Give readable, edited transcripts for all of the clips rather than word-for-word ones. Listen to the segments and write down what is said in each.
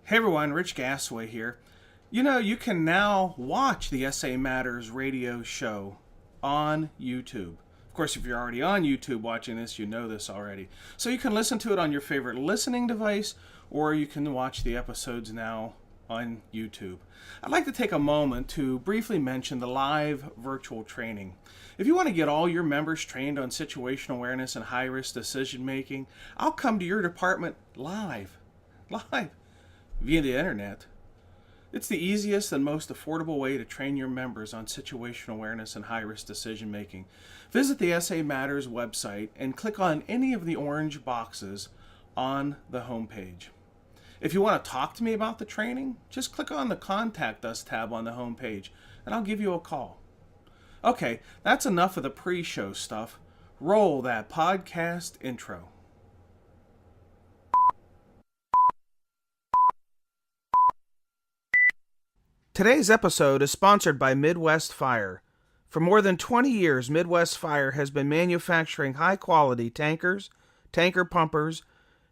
Hey everyone, Rich Gasaway here. You know, you can now watch the SA Matters radio show on YouTube. Of course, if you're already on YouTube watching this, you know this already. So you can listen to it on your favorite listening device, or you can watch the episodes now on YouTube. I'd like to take a moment to briefly mention the live virtual training. If you want to get all your members trained on situational awareness and high-risk decision making, I'll come to your department live via the internet. It's the easiest and most affordable way to train your members on situational awareness and high-risk decision making. Visit the SA Matters website and click on any of the orange boxes on the homepage. If you want to talk to me about the training, just click on the Contact Us tab on the homepage and I'll give you a call. Okay, that's enough of the pre-show stuff. Roll that podcast intro. Today's episode is sponsored by Midwest Fire. For more than 20 years, Midwest Fire has been manufacturing high-quality tankers, tanker pumpers,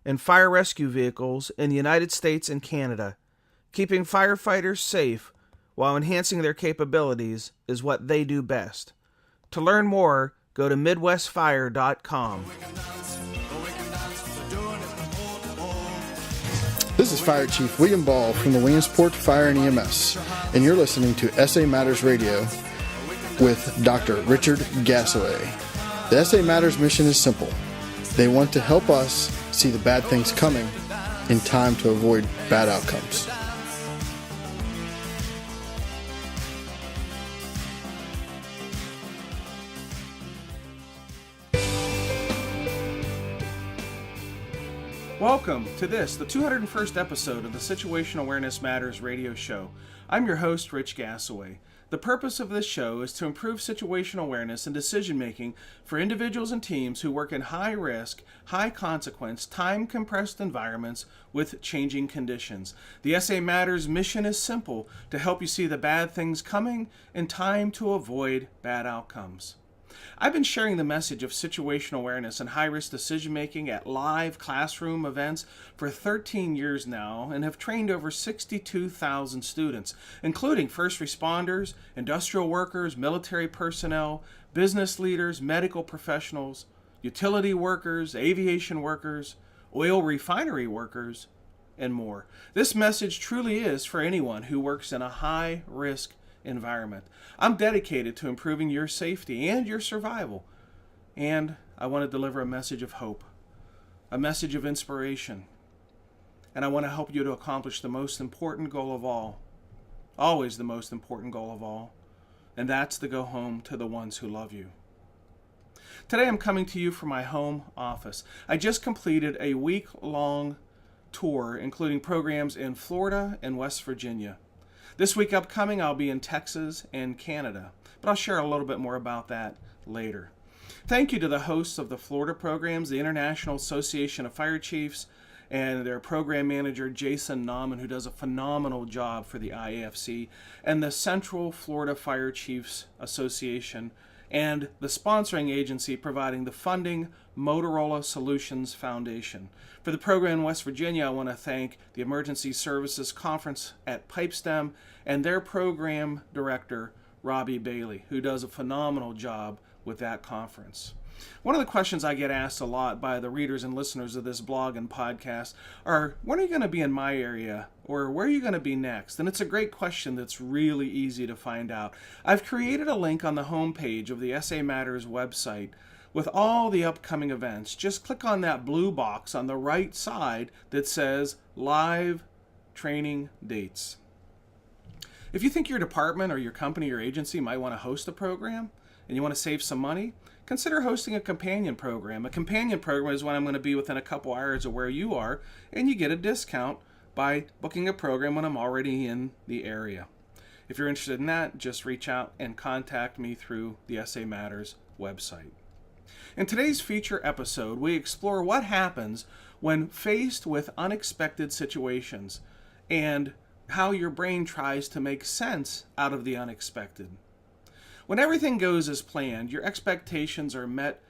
and fire rescue vehicles in the United States and Canada. Keeping firefighters safe while enhancing their capabilities is what they do best. To learn more, go to MidwestFire.com. This is Fire Chief William Ball from the Williamsport Fire and EMS, and you're listening to SA Matters Radio with Dr. Richard Gasaway. The SA Matters mission is simple. They want to help us see the bad things coming in time to avoid bad outcomes. Welcome to the 201st episode of the Situational Awareness Matters radio show. I'm your host, Rich Gasaway. The purpose of this show is to improve situational awareness and decision-making for individuals and teams who work in high-risk, high-consequence, time-compressed environments with changing conditions. The SA Matters mission is simple: to help you see the bad things coming in time to avoid bad outcomes. I've been sharing the message of situational awareness and high-risk decision-making at live classroom events for 13 years now and have trained over 62,000 students, including first responders, industrial workers, military personnel, business leaders, medical professionals, utility workers, aviation workers, oil refinery workers, and more. This message truly is for anyone who works in a high-risk environment. I'm dedicated to improving your safety and your survival, and I want to deliver a message of hope, a message of inspiration, and I want to help you to accomplish the most important goal of all, always the most important goal of all, and that's to go home to the ones who love you. Today I'm coming to you from my home office. I just completed a week-long tour including programs in Florida and West Virginia. This week upcoming, I'll be in Texas and Canada, but I'll share a little bit more about that later. Thank you to the hosts of the Florida programs, the International Association of Fire Chiefs, and their program manager, Jason Nauman, who does a phenomenal job for the IAFC, and the Central Florida Fire Chiefs Association, and the sponsoring agency providing the funding, Motorola Solutions Foundation. For the program in West Virginia, I want to thank the Emergency Services Conference at Pipestem and their program director, Robbie Bailey, who does a phenomenal job with that conference. One of the questions I get asked a lot by the readers and listeners of this blog and podcast are, when are you going to be in my area? Or where are you going to be next? And it's a great question that's really easy to find out. I've created a link on the homepage of the SA Matters website with all the upcoming events. Just click on that blue box on the right side that says Live Training Dates. If you think your department or your company or agency might want to host a program and you want to save some money, consider hosting a companion program. A companion program is when I'm going to be within a couple hours of where you are, and you get a discount by booking a program when I'm already in the area. If you're interested in that, just reach out and contact me through the SA Matters website. In today's feature episode, we explore what happens when faced with unexpected situations and how your brain tries to make sense out of the unexpected. When everything goes as planned, your expectations are met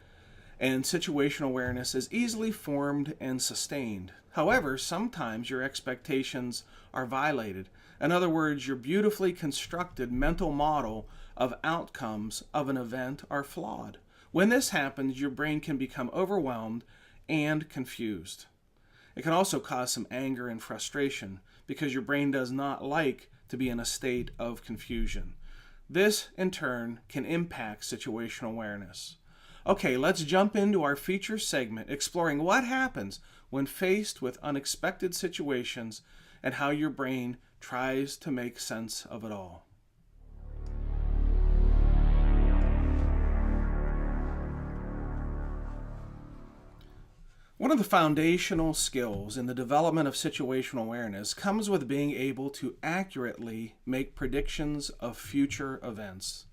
and situational awareness is easily formed and sustained. However, sometimes your expectations are violated. In other words, your beautifully constructed mental model of outcomes of an event are flawed. When this happens, your brain can become overwhelmed and confused. It can also cause some anger and frustration because your brain does not like to be in a state of confusion. This, in turn, can impact situational awareness. Okay, let's jump into our feature segment exploring what happens when faced with unexpected situations and how your brain tries to make sense of it all. One of the foundational skills in the development of situational awareness comes with being able to accurately make predictions of future events.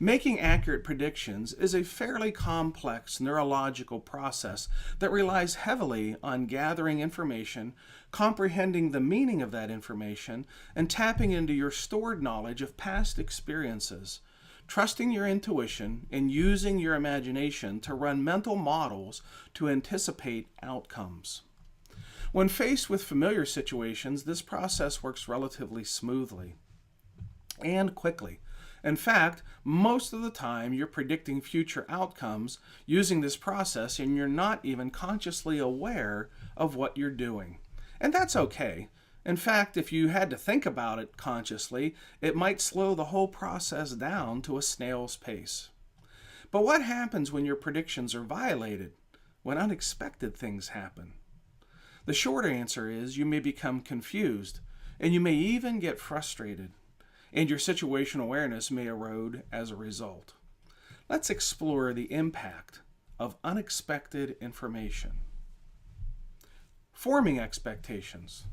Making accurate predictions is a fairly complex neurological process that relies heavily on gathering information, comprehending the meaning of that information, and tapping into your stored knowledge of past experiences. Trusting your intuition and using your imagination to run mental models to anticipate outcomes. When faced with familiar situations, this process works relatively smoothly and quickly. In fact, most of the time you're predicting future outcomes using this process and you're not even consciously aware of what you're doing. And that's okay. In fact, if you had to think about it consciously, it might slow the whole process down to a snail's pace. But what happens when your predictions are violated? When unexpected things happen? The short answer is you may become confused, and you may even get frustrated, and your situational awareness may erode as a result. Let's explore the impact of unexpected information. Forming expectations.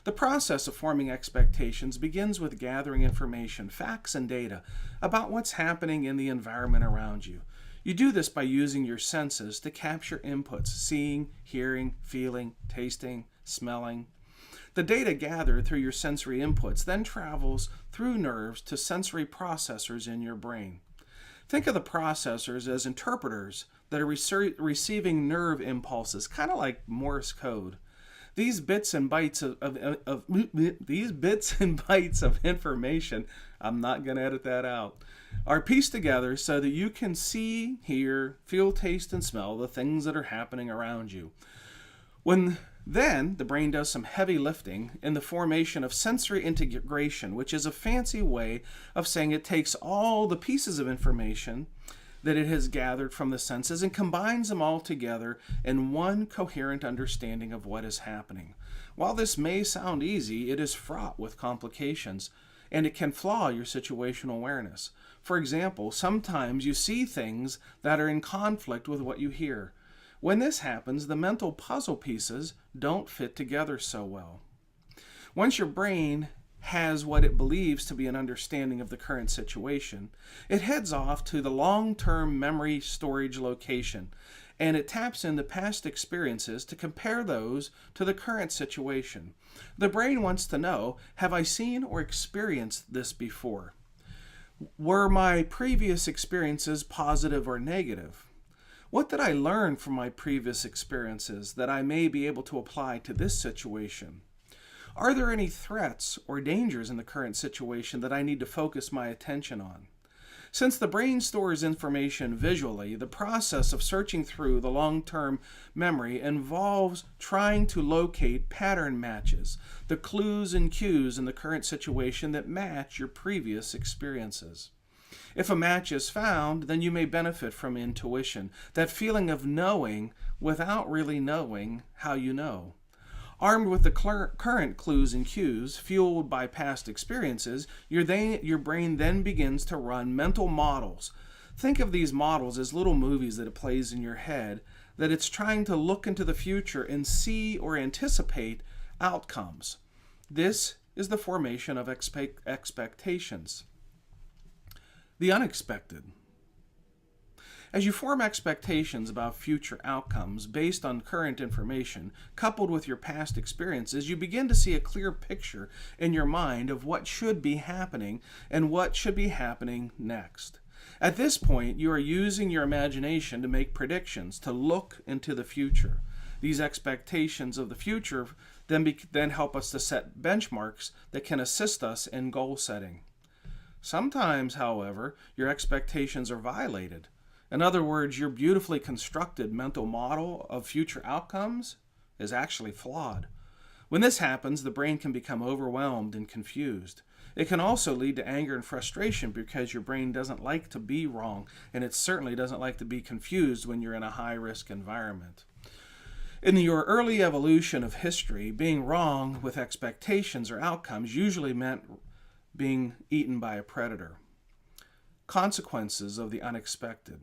The process of forming expectations begins with gathering information, facts, and data about what's happening in the environment around you. You do this by using your senses to capture inputs: seeing, hearing, feeling, tasting, smelling. The data gathered through your sensory inputs then travels through nerves to sensory processors in your brain. Think of the processors as interpreters that are receiving nerve impulses, kind of like Morse code. These bits and bytes of information, I'm not going to edit that out, are pieced together so that you can see, hear, feel, taste, and smell the things that are happening around you. Then the brain does some heavy lifting in the formation of sensory integration, which is a fancy way of saying it takes all the pieces of information that it has gathered from the senses and combines them all together in one coherent understanding of what is happening. While this may sound easy, it is fraught with complications, and it can flaw your situational awareness. For example, sometimes you see things that are in conflict with what you hear. When this happens, the mental puzzle pieces don't fit together so well. Once your brain has what it believes to be an understanding of the current situation, it heads off to the long-term memory storage location, and it taps into past experiences to compare those to the current situation. The brain wants to know, have I seen or experienced this before? Were my previous experiences positive or negative? What did I learn from my previous experiences that I may be able to apply to this situation? Are there any threats or dangers in the current situation that I need to focus my attention on? Since the brain stores information visually, the process of searching through the long-term memory involves trying to locate pattern matches, the clues and cues in the current situation that match your previous experiences. If a match is found, then you may benefit from intuition, that feeling of knowing without really knowing how you know. Armed with the current clues and cues, fueled by past experiences, your brain then begins to run mental models. Think of these models as little movies that it plays in your head, that it's trying to look into the future and see or anticipate outcomes. This is the formation of expectations. The unexpected. As you form expectations about future outcomes based on current information, coupled with your past experiences, you begin to see a clear picture in your mind of what should be happening and what should be happening next. At this point, you are using your imagination to make predictions, to look into the future. These expectations of the future then help us to set benchmarks that can assist us in goal setting. Sometimes, however, your expectations are violated. In other words, your beautifully constructed mental model of future outcomes is actually flawed. When this happens, the brain can become overwhelmed and confused. It can also lead to anger and frustration because your brain doesn't like to be wrong, and it certainly doesn't like to be confused when you're in a high-risk environment. In your early evolution of history, being wrong with expectations or outcomes usually meant being eaten by a predator. Consequences of the unexpected.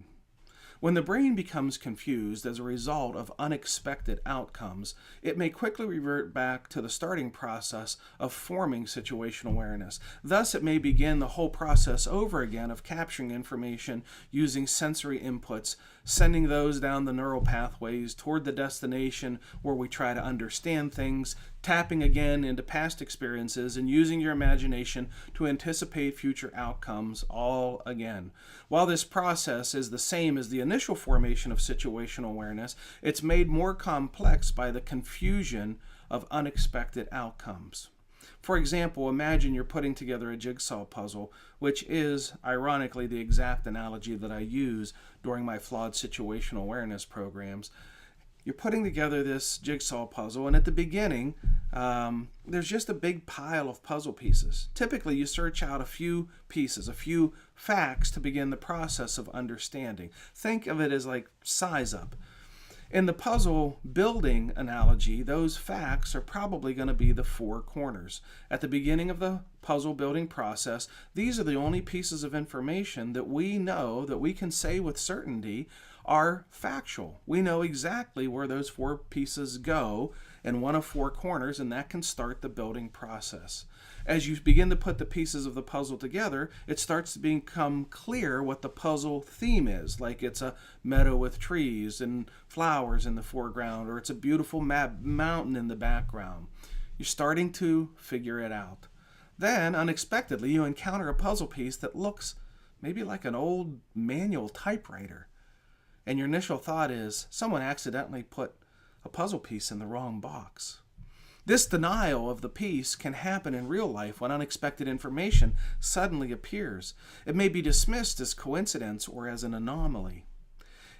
When the brain becomes confused as a result of unexpected outcomes, it may quickly revert back to the starting process of forming situational awareness. Thus, it may begin the whole process over again of capturing information using sensory inputs, sending those down the neural pathways toward the destination where we try to understand things, tapping again into past experiences, and using your imagination to anticipate future outcomes all again. While this process is the same as the initial formation of situational awareness, it's made more complex by the confusion of unexpected outcomes. For example, imagine you're putting together a jigsaw puzzle, which is, ironically, the exact analogy that I use during my flawed situational awareness programs. You're putting together this jigsaw puzzle, and at the beginning, there's just a big pile of puzzle pieces. Typically, you search out a few pieces, a few facts to begin the process of understanding. Think of it as like size up. In the puzzle building analogy, those facts are probably going to be the four corners. At the beginning of the puzzle building process, these are the only pieces of information that we know, that we can say with certainty, are factual. We know exactly where those four pieces go in one of four corners, and that can start the building process. As you begin to put the pieces of the puzzle together, it starts to become clear what the puzzle theme is, like it's a meadow with trees and flowers in the foreground, or it's a beautiful mountain in the background. You're starting to figure it out. Then, unexpectedly, you encounter a puzzle piece that looks maybe like an old manual typewriter. And your initial thought is, someone accidentally put a puzzle piece in the wrong box. This denial of the piece can happen in real life when unexpected information suddenly appears. It may be dismissed as coincidence or as an anomaly.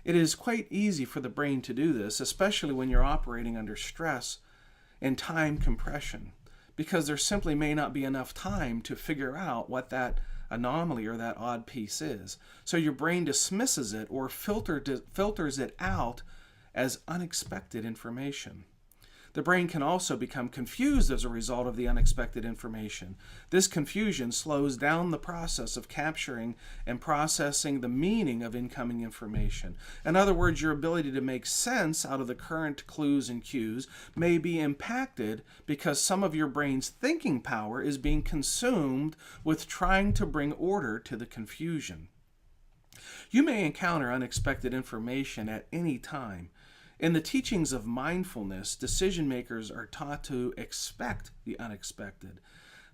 It is quite easy for the brain to do this, especially when you're operating under stress and time compression, because there simply may not be enough time to figure out what that anomaly or that odd piece is. So your brain dismisses it or filters it out as unexpected information. The brain can also become confused as a result of the unexpected information. This confusion slows down the process of capturing and processing the meaning of incoming information. In other words, your ability to make sense out of the current clues and cues may be impacted because some of your brain's thinking power is being consumed with trying to bring order to the confusion. You may encounter unexpected information at any time. In the teachings of mindfulness, decision makers are taught to expect the unexpected.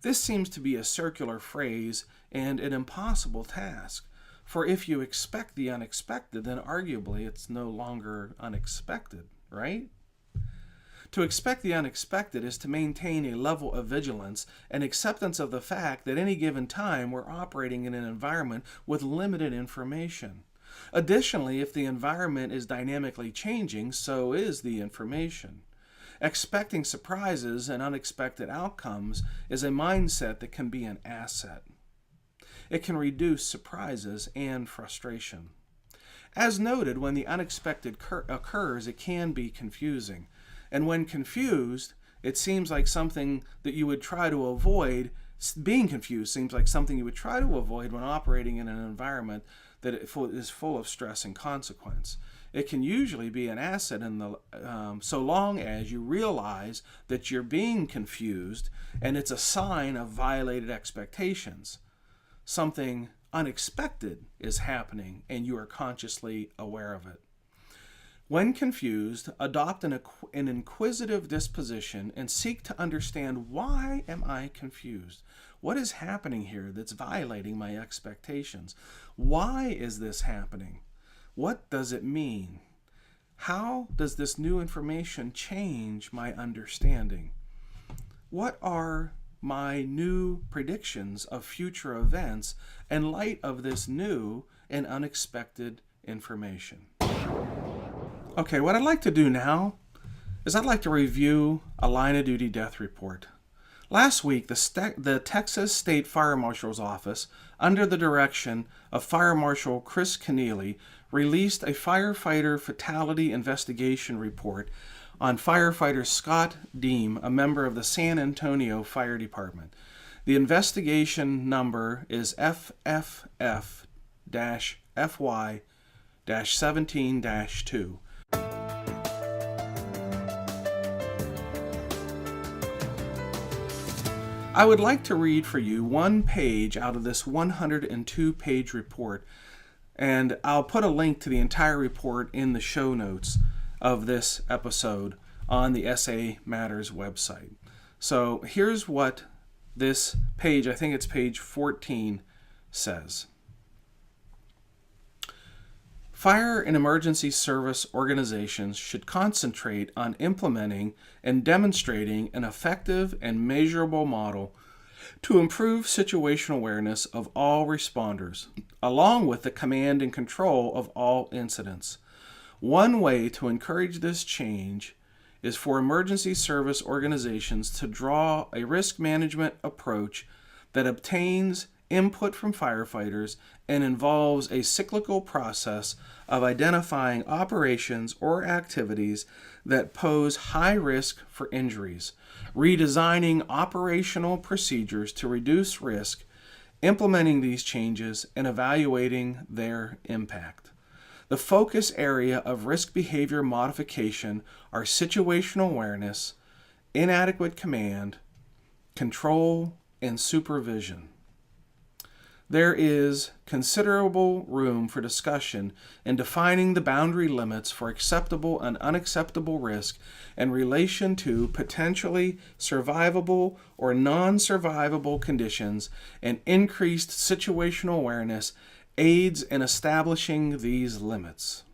This seems to be a circular phrase and an impossible task. For if you expect the unexpected, then arguably it's no longer unexpected, right? To expect the unexpected is to maintain a level of vigilance and acceptance of the fact that at any given time we're operating in an environment with limited information. Additionally, if the environment is dynamically changing, so is the information. Expecting surprises and unexpected outcomes is a mindset that can be an asset. It can reduce surprises and frustration. As noted, when the unexpected occurs, it can be confusing. And when confused, it seems like something that you would try to avoid. Being confused seems like something you would try to avoid when operating in an environment that is full of stress and consequence. It can usually be an asset so long as you realize that you're being confused and it's a sign of violated expectations. Something unexpected is happening and you are consciously aware of it. When confused, adopt an inquisitive disposition and seek to understand, why am I confused? What is happening here that's violating my expectations? Why is this happening? What does it mean? How does this new information change my understanding? What are my new predictions of future events in light of this new and unexpected information? Okay, what I'd like to do now is I'd like to review a line of duty death report. Last week, the Texas State Fire Marshal's Office, under the direction of Fire Marshal Chris Keneally, released a firefighter fatality investigation report on firefighter Scott Deem, a member of the San Antonio Fire Department. The investigation number is FFF-FY-17-2. I would like to read for you one page out of this 102-page report, and I'll put a link to the entire report in the show notes of this episode on the SA Matters website. So here's what this page, I think it's page 14, says. Fire and emergency service organizations should concentrate on implementing and demonstrating an effective and measurable model to improve situational awareness of all responders, along with the command and control of all incidents. One way to encourage this change is for emergency service organizations to draw a risk management approach that obtains input from firefighters and involves a cyclical process of identifying operations or activities that pose high risk for injuries, redesigning operational procedures to reduce risk, implementing these changes, and evaluating their impact. The focus area of risk behavior modification are situational awareness, inadequate command, control, and supervision. There is considerable room for discussion in defining the boundary limits for acceptable and unacceptable risk in relation to potentially survivable or non-survivable conditions, and increased situational awareness aids in establishing these limits.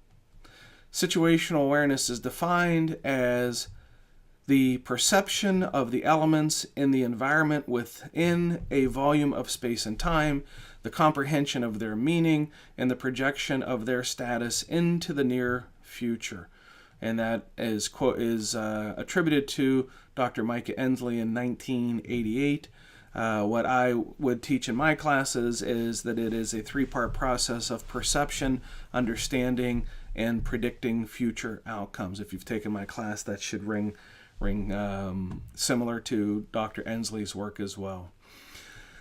Situational awareness is defined as the perception of the elements in the environment within a volume of space and time, the comprehension of their meaning, and the projection of their status into the near future. And that is attributed to Dr. Micah Ensley in 1988. What I would teach in my classes is that it is a three-part process of perception, understanding, and predicting future outcomes. If you've taken my class, that should ring similar to Dr. Ensley's work as well.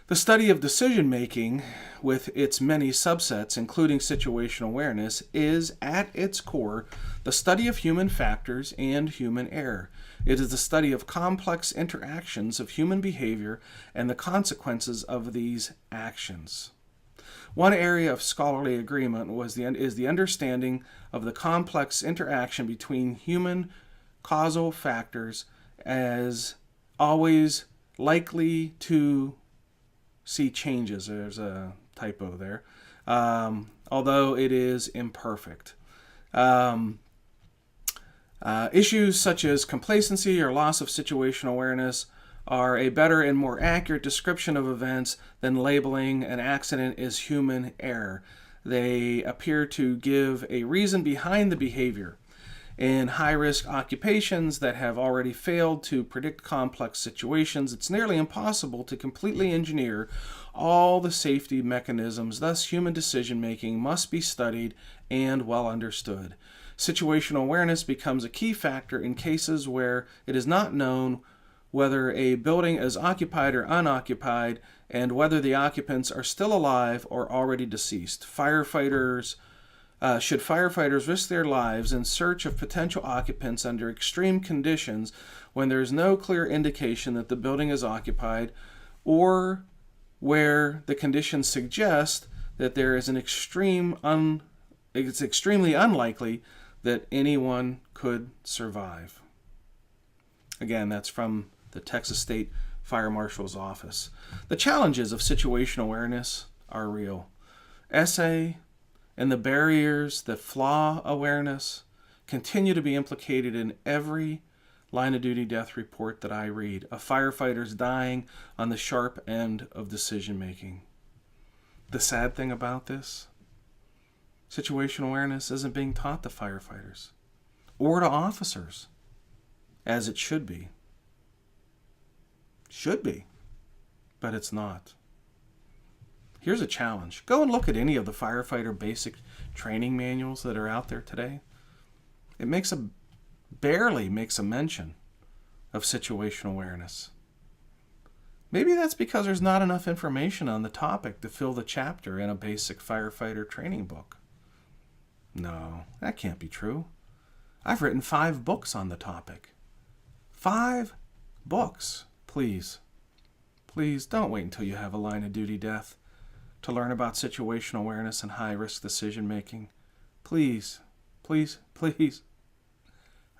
The study of decision-making with its many subsets, including situational awareness, is at its core the study of human factors and human error. It is the study of complex interactions of human behavior and the consequences of these actions. One area of scholarly agreement is the understanding of the complex interaction between human causal factors as always likely to see changes. There's a typo there, although it is imperfect. Issues such as complacency or loss of situational awareness are a better and more accurate description of events than labeling an accident as human error. They appear to give a reason behind the behavior. In high-risk occupations that have already failed to predict complex situations, it's nearly impossible to completely engineer all the safety mechanisms. Thus, human decision-making must be studied and well understood. Situational awareness becomes a key factor in cases where it is not known whether a building is occupied or unoccupied, and whether the occupants are still alive or already deceased. Should firefighters risk their lives in search of potential occupants under extreme conditions when there is no clear indication that the building is occupied, or where the conditions suggest that there is it's extremely unlikely that anyone could survive. Again, that's from the Texas State Fire Marshal's office. The challenges of situational awareness are real. SA and the barriers that flaw awareness continue to be implicated in every line of duty death report that I read of firefighters dying on the sharp end of decision making. The sad thing about this, situational awareness isn't being taught to firefighters or to officers as it should be. Should be, but it's not. Here's a challenge. Go and look at any of the firefighter basic training manuals that are out there today. It barely makes a mention of situational awareness. Maybe that's because there's not enough information on the topic to fill the chapter in a basic firefighter training book. No, that can't be true. I've written 5 books on the topic. 5 books. Please don't wait until you have a line of duty death to learn about situational awareness and high-risk decision making. Please.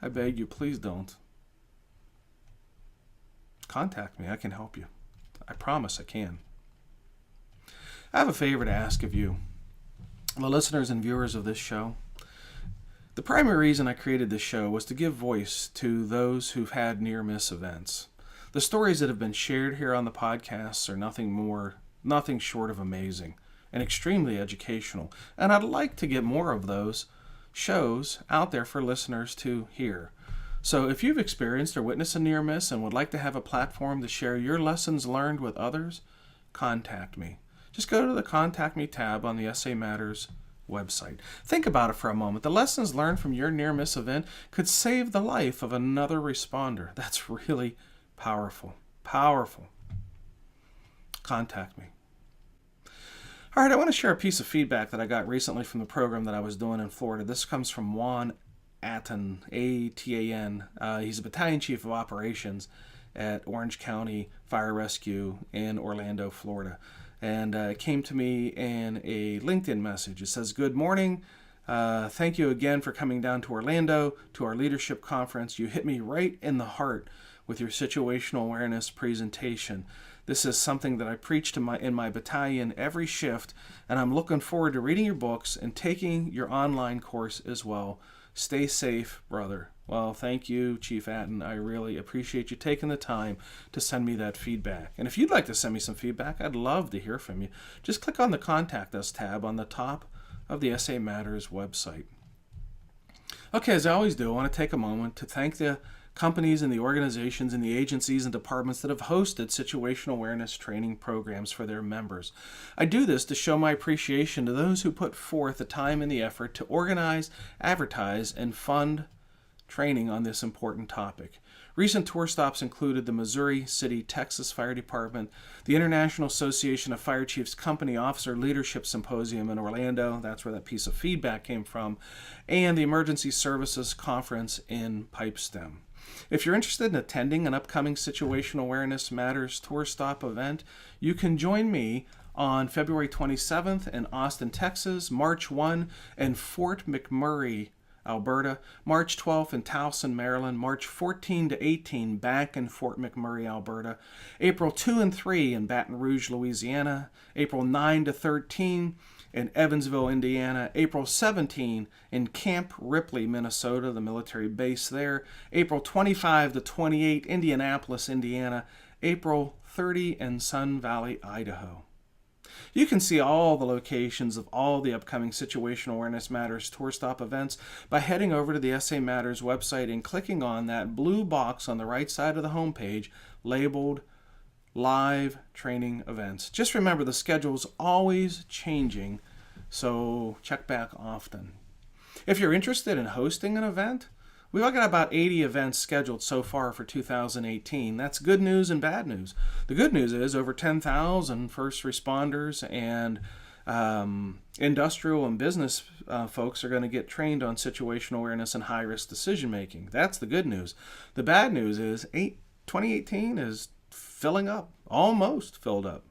I beg you, please don't. Contact me. I can help you. I promise I can. I have a favor to ask of you, the listeners and viewers of this show. The primary reason I created this show was to give voice to those who've had near-miss events. The stories that have been shared here on the podcasts are nothing short of amazing and extremely educational. And I'd like to get more of those shows out there for listeners to hear. So if you've experienced or witnessed a near miss and would like to have a platform to share your lessons learned with others, contact me. Just go to the Contact Me tab on the SA Matters website. Think about it for a moment. The lessons learned from your near miss event could save the life of another responder. That's really powerful. Contact me. All right, I want to share a piece of feedback that I got recently from the program that I was doing in Florida. This comes from Juan Atan, A-T-A-N. He's a battalion chief of operations at Orange County Fire Rescue in Orlando, Florida. And it came to me in a LinkedIn message. It says, "Good morning. Thank you again for coming down to Orlando to our leadership conference. You hit me right in the heart with your situational awareness presentation. This is something that I preach in my battalion every shift, and I'm looking forward to reading your books and taking your online course as well. Stay safe, brother." Well, thank you, Chief Atten. I really appreciate you taking the time to send me that feedback. And if you'd like to send me some feedback, I'd love to hear from you. Just click on the Contact Us tab on the top of the SA Matters website. Okay, as I always do, I want to take a moment to thank the companies and the organizations and the agencies and departments that have hosted situational awareness training programs for their members. I do this to show my appreciation to those who put forth the time and the effort to organize, advertise, and fund training on this important topic. Recent tour stops included the Missouri City, Texas Fire Department, the International Association of Fire Chiefs Company Officer Leadership Symposium in Orlando, that's where that piece of feedback came from, and the Emergency Services Conference in Pipestem. If you're interested in attending an upcoming Situational Awareness Matters tour stop event, you can join me on February 27th in Austin, Texas, March 1 in Fort McMurray, Alberta, March 12th in Towson, Maryland, March 14 to 18 back in Fort McMurray, Alberta, April 2 and 3 in Baton Rouge, Louisiana, April 9 to 13 in Evansville, Indiana, April 17 in Camp Ripley, Minnesota, the military base there, April 25 to 28 Indianapolis, Indiana, April 30 in Sun Valley, Idaho. You can see all the locations of all the upcoming Situational Awareness Matters tour stop events by heading over to the SA Matters website and clicking on that blue box on the right side of the homepage labeled Live Training Events. Just remember, the schedule's always changing, so check back often. If you're interested in hosting an event, we've got about 80 events scheduled so far for 2018. That's good news and bad news. The good news is over 10,000 first responders and industrial and business folks are going to get trained on situational awareness and high-risk decision-making. That's the good news. The bad news is 2018 is filling up, almost filled up.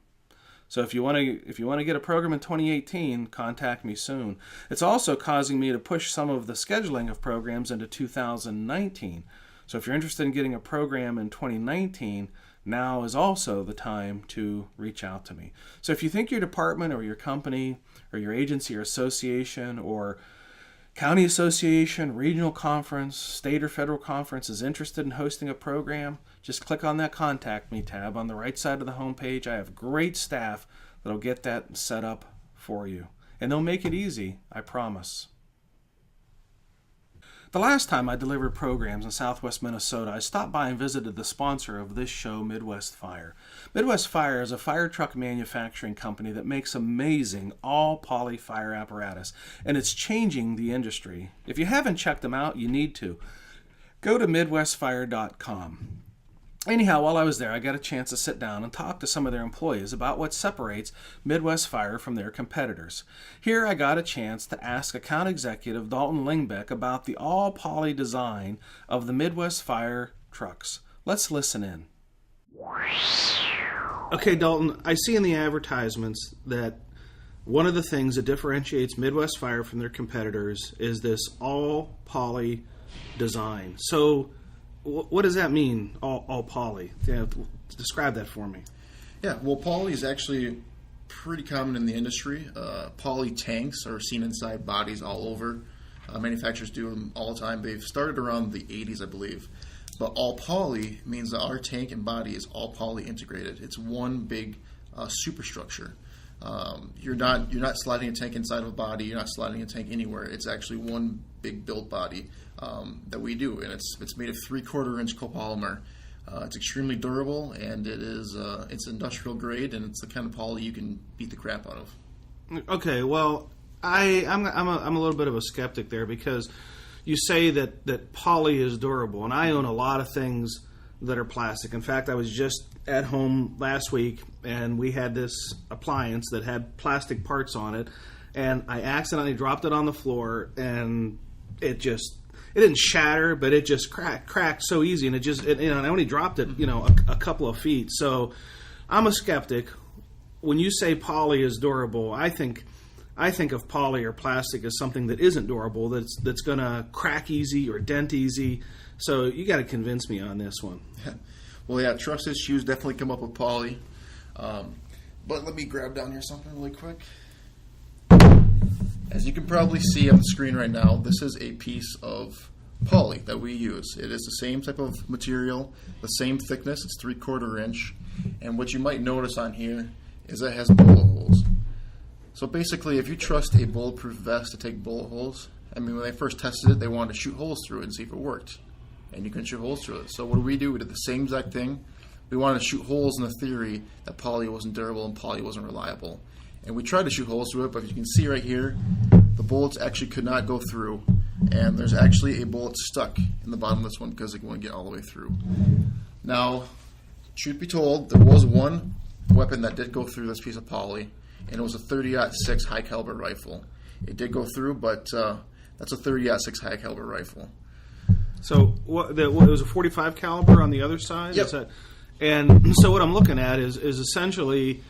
So if you want to get a program in 2018, contact me soon. It's also causing me to push some of the scheduling of programs into 2019. So if you're interested in getting a program in 2019, now is also the time to reach out to me. So if you think your department or your company or your agency or association or county association, regional conference, state or federal conference is interested in hosting a program, just click on that Contact Me tab on the right side of the homepage. I have great staff that'll get that set up for you. And they'll make it easy, I promise. The last time I delivered programs in southwest Minnesota, I stopped by and visited the sponsor of this show, Midwest Fire. Midwest Fire is a fire truck manufacturing company that makes amazing all-poly fire apparatus, and it's changing the industry. If you haven't checked them out, you need to. Go to nbsp.com. Anyhow, while I was there, I got a chance to sit down and talk to some of their employees about what separates Midwest Fire from their competitors. Here I got a chance to ask account executive Dalton Lingbeck about the all-poly design of the Midwest Fire trucks. Let's listen in. Okay, Dalton, I see in the advertisements that one of the things that differentiates Midwest Fire from their competitors is this all-poly design. So what does that mean, all poly? Yeah, describe that for me. Yeah, well, poly is actually pretty common in the industry. Poly tanks are seen inside bodies all over. Manufacturers do them all the time. They've started around the 80s, I believe. But all poly means that our tank and body is all poly integrated. It's one big superstructure. You're not sliding a tank inside of a body. You're not sliding a tank anywhere. It's actually one big built body that we do, and it's made of 3/4-inch copolymer. It's extremely durable, and it's industrial grade, and it's the kind of poly you can beat the crap out of. Okay, well, I'm a little bit of a skeptic there, because you say that poly is durable, and I own a lot of things that are plastic. In fact, I was just at home last week, and we had this appliance that had plastic parts on it, and I accidentally dropped it on the floor, and it didn't shatter, but it just cracked so easy, and I only dropped it, a couple of feet. So I'm a skeptic. When you say poly is durable, I think of poly or plastic as something that isn't durable, that's going to crack easy or dent easy. So you got to convince me on this one. Well, yeah, trucks and shoes definitely come up with poly. But let me grab down here something really quick. As you can probably see on the screen right now, this is a piece of poly that we use. It is the same type of material, the same thickness. It's 3/4-inch. And what you might notice on here is it has bullet holes. So basically, if you trust a bulletproof vest to take bullet holes, when they first tested it, they wanted to shoot holes through it and see if it worked. And you couldn't shoot holes through it. So what do? We did the same exact thing. We wanted to shoot holes in the theory that poly wasn't durable and poly wasn't reliable. And we tried to shoot holes through it, but as you can see right here, the bullets actually could not go through. And there's actually a bullet stuck in the bottom of this one because it wouldn't get all the way through. Now, truth be told, there was one weapon that did go through this piece of poly, and it was a 30-06 high caliber rifle. It did go through, but that's a 30-06 high caliber rifle. So it was a 45 caliber on the other side? Yep. And so what I'm looking at is essentially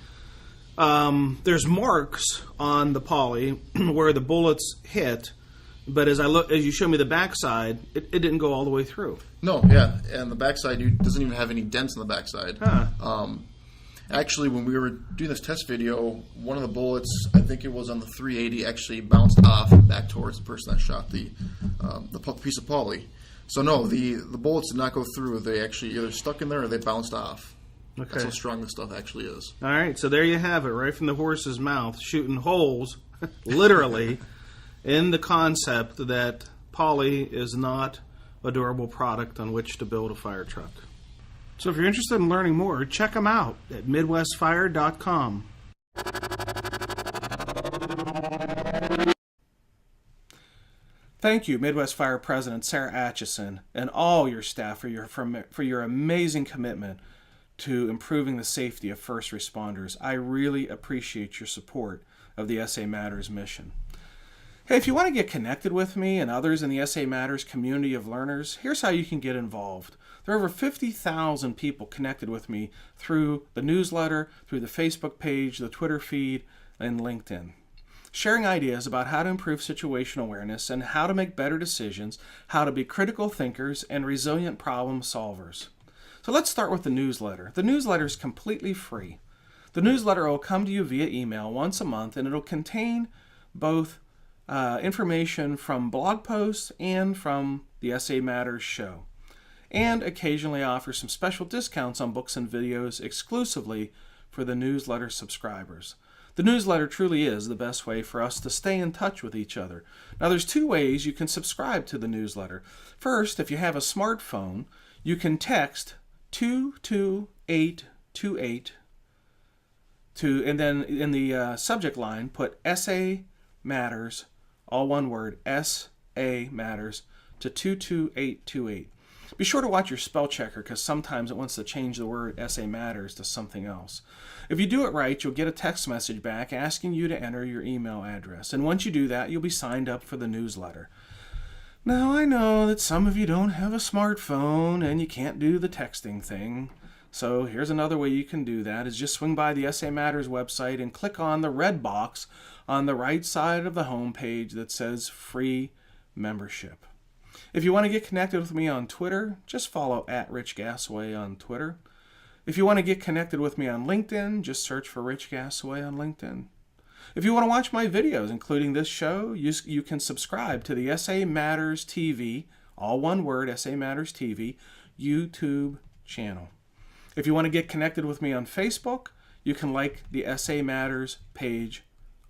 there's marks on the poly where the bullets hit, but as you show me the backside, it didn't go all the way through. No, yeah, and the backside doesn't even have any dents on the backside. Huh. Actually, when we were doing this test video, one of the bullets, I think it was on the 380, actually bounced off and back towards the person that shot the piece of poly. So no, the bullets did not go through. They actually either stuck in there or they bounced off. Okay. That's how strong this stuff actually is. All right, so there you have it, right from the horse's mouth, shooting holes, literally, in the concept that poly is not a durable product on which to build a fire truck. So if you're interested in learning more, check them out at midwestfire.com. Thank you, Midwest Fire President Sarah Atchison, and all your staff for your amazing commitment to improving the safety of first responders. I really appreciate your support of the SA Matters mission. Hey, if you want to get connected with me and others in the SA Matters community of learners, here's how you can get involved. There are over 50,000 people connected with me through the newsletter, through the Facebook page, the Twitter feed, and LinkedIn. Sharing ideas about how to improve situational awareness and how to make better decisions, how to be critical thinkers and resilient problem solvers. So let's start with the newsletter. The newsletter is completely free. The newsletter will come to you via email once a month, and it'll contain both information from blog posts and from the SA Matters show, and occasionally offer some special discounts on books and videos exclusively for the newsletter subscribers. The newsletter truly is the best way for us to stay in touch with each other. Now, there's two ways you can subscribe to the newsletter. First, if you have a smartphone, you can text 22828 and then in the subject line put SA Matters, all one word, SA Matters, to 22828. Be sure to watch your spell checker because sometimes it wants to change the word SA Matters to something else. If you do it right, you'll get a text message back asking you to enter your email address. And once you do that, you'll be signed up for the newsletter. Now, I know that some of you don't have a smartphone and you can't do the texting thing. So here's another way you can do that, is just swing by the SA Matters website and click on the red box on the right side of the home page that says free membership. If you want to get connected with me on Twitter, just follow @RichGasaway on Twitter. If you want to get connected with me on LinkedIn, just search for Rich Gasaway on LinkedIn. If you want to watch my videos, including this show, you can subscribe to the SA Matters TV, all one word, SA Matters TV, YouTube channel. If you want to get connected with me on Facebook, you can like the SA Matters page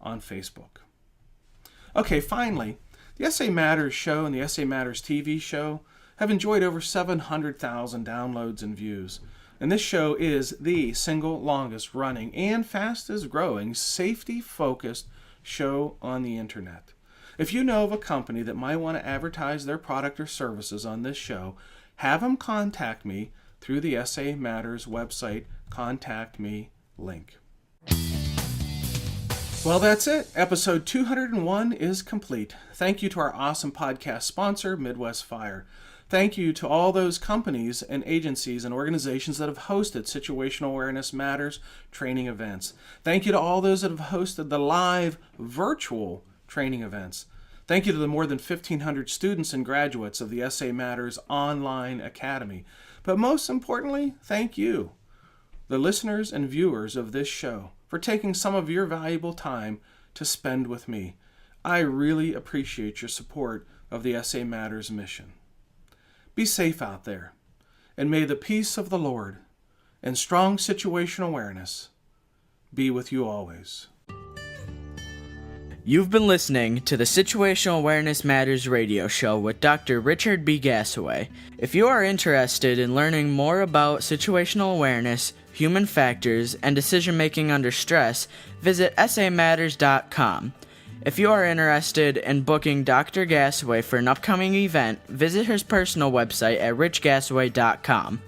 on Facebook. Okay, finally, the SA Matters show and the SA Matters TV show have enjoyed over 700,000 downloads and views. And this show is the single longest running and fastest growing safety-focused show on the internet. If you know of a company that might want to advertise their product or services on this show, have them contact me through the SA Matters website Contact Me link. Well, that's it. Episode 201 is complete. Thank you to our awesome podcast sponsor, Midwest Fire. Thank you to all those companies and agencies and organizations that have hosted Situational Awareness Matters training events. Thank you to all those that have hosted the live virtual training events. Thank you to the more than 1,500 students and graduates of the SA Matters Online Academy. But most importantly, thank you, the listeners and viewers of this show, for taking some of your valuable time to spend with me. I really appreciate your support of the SA Matters mission. Be safe out there, and may the peace of the Lord and strong situational awareness be with you always. You've been listening to the Situational Awareness Matters radio show with Dr. Richard B. Gasaway. If you are interested in learning more about situational awareness, human factors, and decision-making under stress, visit samatters.com. If you are interested in booking Dr. Gasaway for an upcoming event, visit his personal website at richgasaway.com.